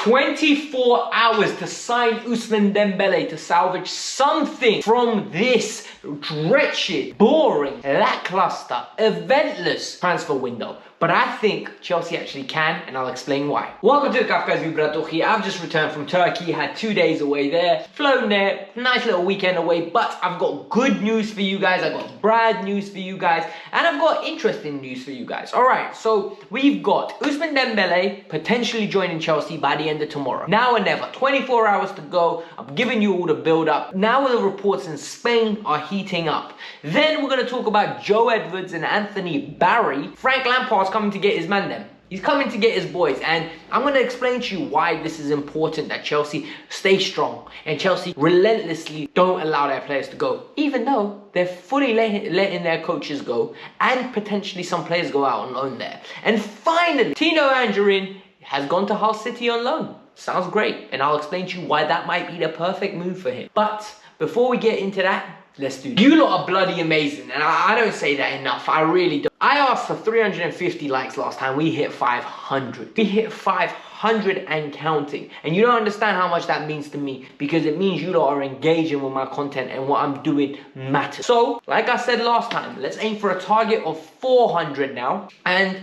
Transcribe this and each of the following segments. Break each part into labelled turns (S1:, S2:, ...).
S1: 24 hours to sign Ousmane Dembele to salvage something from this wretched, boring, lackluster, eventless transfer window. But I think Chelsea actually can, and I'll explain why. Welcome to the Kavkas View, Bratochi. I've just returned from Turkey, had 2 days away there, flown there, nice little weekend away, but I've got good news for you guys, I've got bad news for you guys, and I've got interesting news for you guys. Alright, so we've got Ousmane Dembele potentially joining Chelsea by the end of tomorrow. Now or never, 24 hours to go, I'm giving you all the build up. Now the reports in Spain are heating up. Then we're going to talk about Joe Edwards and Anthony Barry. Frank Lampard's coming to get his man then. He's coming to get his boys, and I'm going to explain to you why this is important, that Chelsea stay strong and Chelsea relentlessly don't allow their players to go, even though they're fully letting their coaches go and potentially some players go out on loan there. And finally, Tino Anjorin has gone to Hull City on loan. Sounds great, and I'll explain to you why that might be the perfect move for him. But before we get into that, let's do this. You lot are bloody amazing, and I don't say that enough. I really don't. I asked for 350 likes last time. We hit 500. We hit 500 and counting. And you don't understand how much that means to me, because it means you lot are engaging with my content and what I'm doing matters. So, like I said last time, let's aim for a target of 400 now and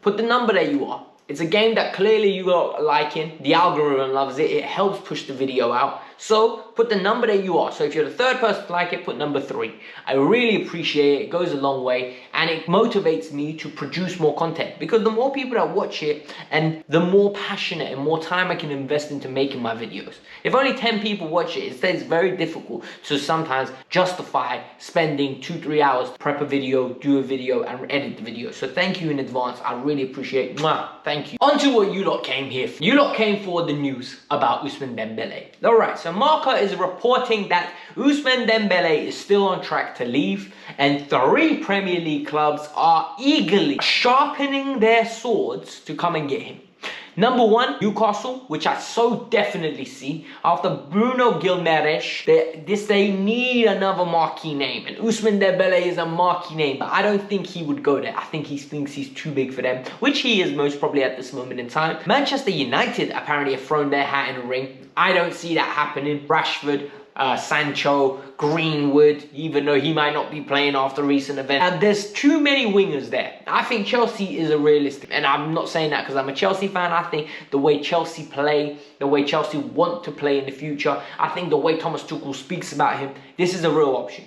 S1: put the number that you are. It's a game that clearly you are liking. The algorithm loves it. It helps push the video out. So put the number that you are. So if you're the third person to like it, put number 3. I really appreciate it. It goes a long way, and it motivates me to produce more content, because the more people that watch it and the more passionate and more time I can invest into making my videos. If only 10 people watch it, it's very difficult to sometimes justify spending 2-3 hours to prep a video, do a video, and edit the video. So thank you in advance. I really appreciate it. Mwah, thank you. On to what you lot came here for. You lot came for the news about Ousmane Dembele. Alright, so Marca is reporting that Ousmane Dembele is still on track to leave, and 3 Premier League clubs are eagerly sharpening their swords to come and get him. Number 1, Newcastle, which I so definitely see. After Bruno Guimaraes, they need another marquee name. And Ousmane Dembele is a marquee name, but I don't think he would go there. I think he thinks he's too big for them, which he is most probably at this moment in time. Manchester United apparently have thrown their hat in the ring. I don't see that happening. Rashford, Sancho, Greenwood, even though he might not be playing after recent events. And there's too many wingers there. I think Chelsea is a realistic, and I'm not saying that because I'm a Chelsea fan. I think the way Chelsea play, the way Chelsea want to play in the future, I think the way Thomas Tuchel speaks about him, this is a real option.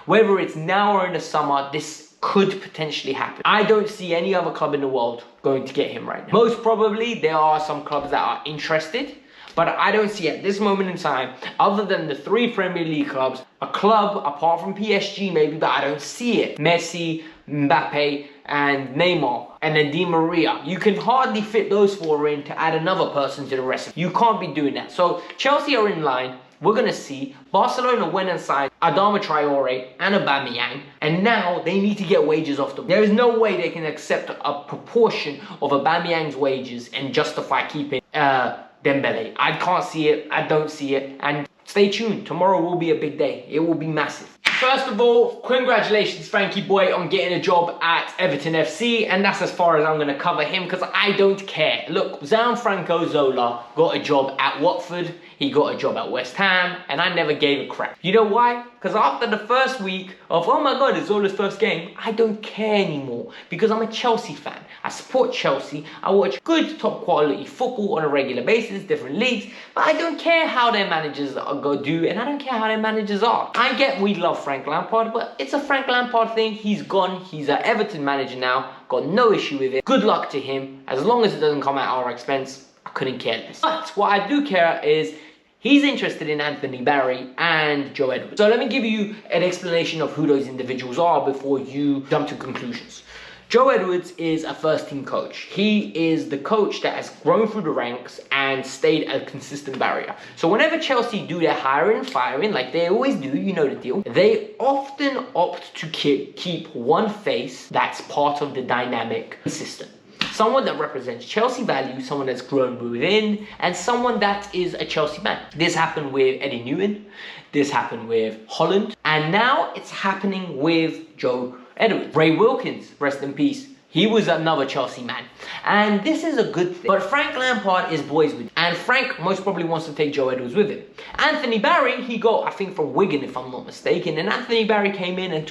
S1: Whether it's now or in the summer, this could potentially happen. I don't see any other club in the world going to get him right now. Most probably, there are some clubs that are interested, but I don't see at this moment in time, other than the 3 Premier League clubs, a club apart from PSG maybe, but I don't see it. Messi, Mbappe, and Neymar, and then Di Maria. You can hardly fit those 4 in to add another person to the rest. You can't be doing that. So Chelsea are in line. We're going to see. Barcelona went and signed Adama Traore and Aubameyang, and now they need to get wages off them. There is no way they can accept a proportion of Aubameyang's wages and justify keeping Dembele. I can't see it. I don't see it. And stay tuned. Tomorrow will be a big day. It will be massive. First of all, congratulations, Frankie boy, on getting a job at Everton FC, and that's as far as I'm going to cover him, because I don't care. Look, Gianfranco Zola got a job at Watford, he got a job at West Ham, and I never gave a crap. You know why? Because after the first week of, oh my god, it's Zola's first game, I don't care anymore, because I'm a Chelsea fan. I support Chelsea, I watch good top quality football on a regular basis, different leagues, but I don't care how their managers do, and I don't care how their managers are. I get we love Frank Lampard, but it's a Frank Lampard thing. He's gone. He's an Everton manager now. Got no issue with it. Good luck to him. As long as it doesn't come at our expense, I couldn't care less. But what I do care is he's interested in Anthony Barry and Joe Edwards. So let me give you an explanation of who those individuals are before you jump to conclusions. Joe Edwards is a first-team coach. He is the coach that has grown through the ranks and stayed a consistent barrier. So whenever Chelsea do their hiring and firing, like they always do, you know the deal, they often opt to keep one face that's part of the dynamic system. Someone that represents Chelsea values, someone that's grown within, and someone that is a Chelsea man. This happened with Eddie Newton, this happened with Holland, and now it's happening with Joe Edwards. Ray Wilkins, rest in peace, He was another Chelsea man. And this is a good thing. But Frank Lampard is boys with him. And Frank most probably wants to take Joe Edwards with him. Anthony Barry, he got, I think, from Wigan, if I'm not mistaken. And Anthony Barry came in and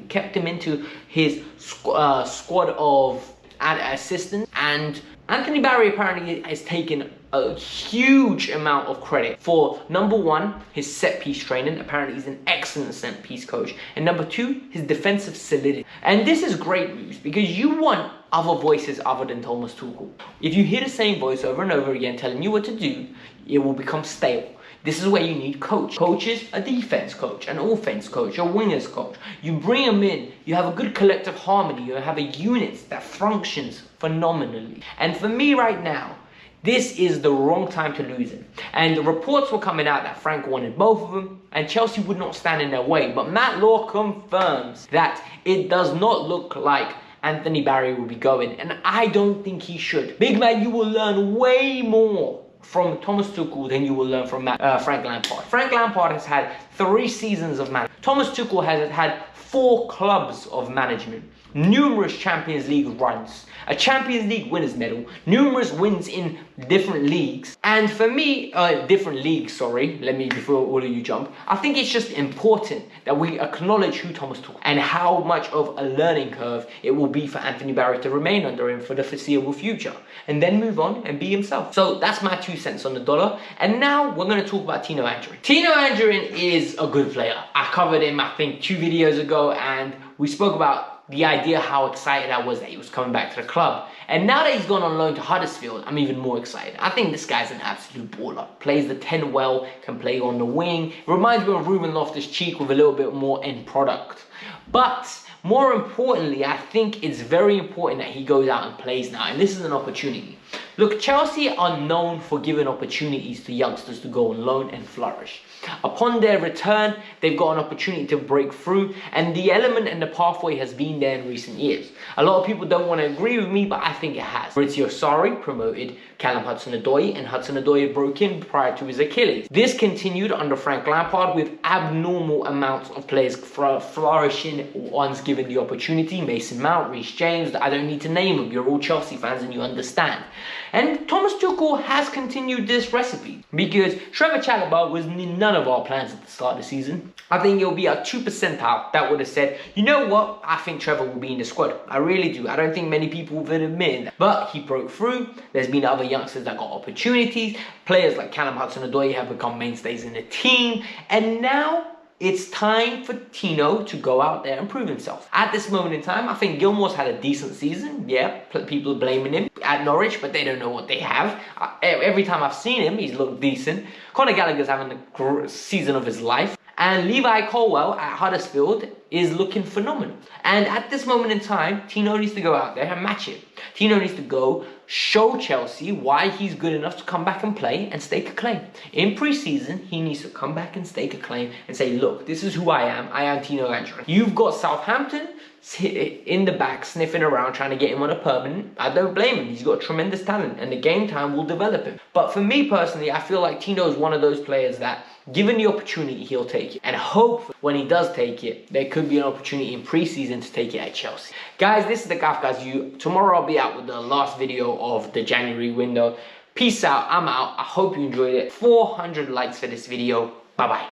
S1: kept him into his squad of assistants. And Anthony Barry apparently has taken a huge amount of credit for, number one, his set-piece training. Apparently he's an excellent set-piece coach. And number two, his defensive solidity. And this is great news because you want other voices other than Thomas Tuchel. If you hear the same voice over and over again telling you what to do, it will become stale. This is where you need coaches, a defense coach, an offense coach, a wingers coach. You bring them in, you have a good collective harmony, you have a unit that functions phenomenally. And for me right now, this is the wrong time to lose him. And the reports were coming out that Frank wanted both of them, and Chelsea would not stand in their way. But Matt Law confirms that it does not look like Anthony Barry will be going, and I don't think he should. Big man, you will learn way more from Thomas Tuchel than you will learn from Frank Lampard. Frank Lampard has had 3 seasons of management. Thomas Tuchel has had 4 clubs of management, numerous Champions League runs, a Champions League winners medal, numerous wins in different leagues. And for me, before all of you jump, I think it's just important that we acknowledge who Thomas Tuchel and how much of a learning curve it will be for Anthony Barry to remain under him for the foreseeable future, and then move on and be himself. So that's my 2 cents on the dollar. And now we're going to talk about Tino Anjorin. Tino Anjorin is a good player. I covered him, I think, 2 videos ago, and we spoke about the idea how excited I was that he was coming back to the club. And now that he's gone on loan to Huddersfield, I'm even more excited. I think this guy's an absolute baller. Plays the 10 well, can play on the wing. It reminds me of Ruben Loftus-Cheek with a little bit more end product. But more importantly, I think it's very important that he goes out and plays now. And this is an opportunity. Look, Chelsea are known for giving opportunities to youngsters to go on loan and flourish. Upon their return, they've got an opportunity to break through, and the element and the pathway has been there in recent years. A lot of people don't want to agree with me, but I think it has. Maurizio Sarri promoted Callum Hudson-Odoi, and Hudson-Odoi broke in prior to his Achilles. This continued under Frank Lampard with abnormal amounts of players flourishing once given the opportunity. Mason Mount, Reece James, I don't need to name them. You're all Chelsea fans and you understand. And Thomas Tuchel has continued this recipe because Trevor Chalobah was in none of our plans at the start of the season. I think it'll be a 2% out that would have said, you know what, I think Trevor will be in the squad. I really do. I don't think many people would admit that. But he broke through. There's been other youngsters that got opportunities. Players like Callum Hudson-Odoi have become mainstays in the team. And now it's time for Tino to go out there and prove himself. At this moment in time, I think Gilmore's had a decent season. Yeah, people are blaming him at Norwich, but they don't know what they have. Every time I've seen him, he's looked decent. Conor Gallagher's having the season of his life. And Levi Colwill at Huddersfield is looking phenomenal. And at this moment in time, Tino needs to go out there and match it. Tino needs to go show Chelsea why he's good enough to come back and play and stake a claim. In pre-season, he needs to come back and stake a claim and say, look, this is who I am Tino Anjorin. You've got Southampton in the back sniffing around trying to get him on a permanent. I don't blame him. He's got tremendous talent and the game time will develop him. But for me personally, I feel like Tino is one of those players that given the opportunity, he'll take it. And hopefully, when he does take it, there could be an opportunity in pre-season to take it at Chelsea. Guys, this is the Kavkas View. Tomorrow I'll be out with the last video of the January window. Peace out. I'm out. I hope you enjoyed it. 400 likes for this video. Bye-bye.